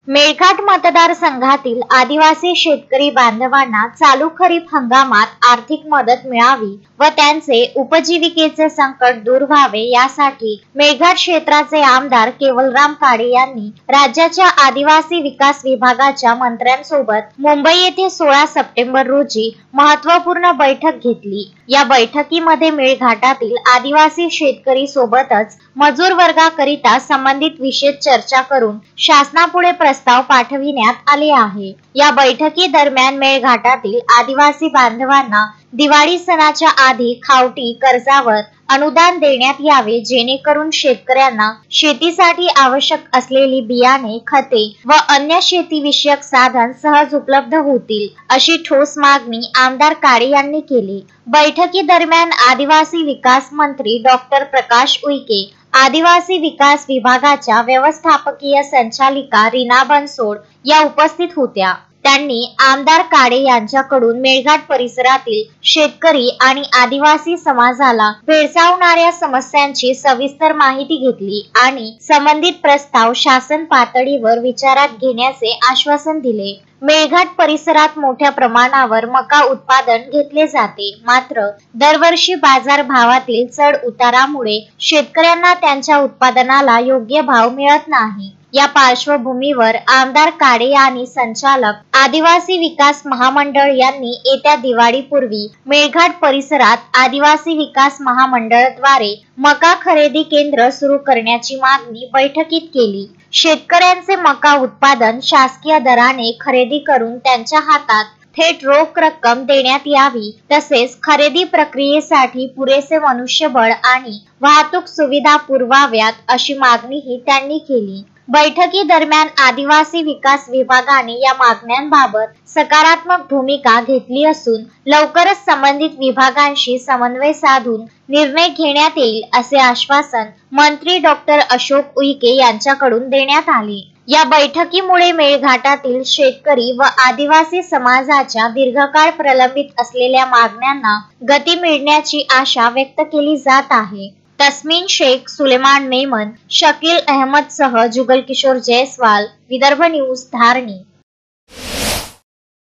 मेळघाट मतदारसंघातील आदिवासी शेतकरी बांधवांना चालू खरीप हंगामात आर्थिक मदत मिळावी व त्यांचे उपजीविकेचे संकट दूर व्हावे यासाठी मेळघाट क्षेत्राचे आमदार केवलराम काळे यांनी राज्याच्या आदिवासी विकास विभागाच्या मंत्र्यांसोबत मुंबई येथे 16 सप्टेंबर रोजी महत्त्वपूर्ण बैठक घेतली। या बैठकीमध्ये मेळघाटातील आदिवासी शेतकरी सोबतच मजूर वर्गाकरिता संबंधित विषय चर्चा करून शासनापुढे प्रस्ताव पाठविण्यात आले आहे। या बैठकी दरम्यान मेळघाटातील आदिवासी बांधवांना दिवाळी सणाच्या आधी खावटी कर्जावर अनुदान देण्यात यावे, जेणेकरून शेतकऱ्यांना शेतीसाठी आवश्यक असलेली बियाणे, खते व अन्य शेतीविषयक साधन सहज उपलब्ध होतील, अशी ठोस मागणी आमदार काळे यांनी केली। बैठकी दरम्यान आदिवासी विकास मंत्री डॉक्टर प्रकाश उईके, आदिवासी विकास विभागाच्या व्यवस्थापकीय संचालिका रीना बनसोड या उपस्थित होत्या। त्यांनी आमदार काळे यांच्याकडून मेळघाट परिसरातील शेतकरी आणि आदिवासी समाजाला भेडसावणाऱ्या समस्यांची सविस्तर माहिती घेतली आणि संबंधित प्रस्ताव शासन पातळीवर विचारात घेण्याचे आश्वासन दिले। मेळघाट परिसरात मोठ्या प्रमाणावर मका उत्पादन घेतले जाते, मात्र दरवर्षी बाजार भावातील चढ उतारामुळे शेतकऱ्यांना त्यांच्या उत्पादनाला योग्य भाव मिळत नाही। या पार्श्वभूमीवर आमदार काळे आणि संचालक आदिवासी विकास महामंडळ यांनी येत्या दिवाळीपूर्वी मेळघाट परिसरात आदिवासी विकास महामंडळद्वारे मका खरेदी केंद्र सुरू करण्याची मागणी बैठकीत केली। शेतकऱ्यांचे मका उत्पादन शासकीय दराने खरेदी करून त्यांच्या हातात थेट रोख रक्कम देण्यात यावी, तसेच खरेदी प्रक्रियेसाठी पुरेसे मनुष्यबळ आणि वाहतूक सुविधा पुरवाव्यात, अशी मागणीही त्यांनी केली। बैठकी दरम्यान आदिवासी विकास विभागाने या मागण्यांबाबत सकारात्मक भूमिका घेतली असून लवकरच संबंधित विभागांशी समन्वय साधून निर्णय घेण्यात येईल, असे आश्वासन मंत्री डॉक्टर अशोक उईके यांच्याकडून देण्यात आले। या बैठकीमुळे मेळघाटातील शेतकरी व आदिवासी समाजाच्या दीर्घकाळ प्रलंबित असलेल्या मागण्यांना गती मिळण्याची आशा व्यक्त केली जात आहे। तस्मीन शेख, सुलेमान मेमन, शकील अहमद सह जुगल किशोर जयस्वाल, विदर्भ न्यूज, धारणी।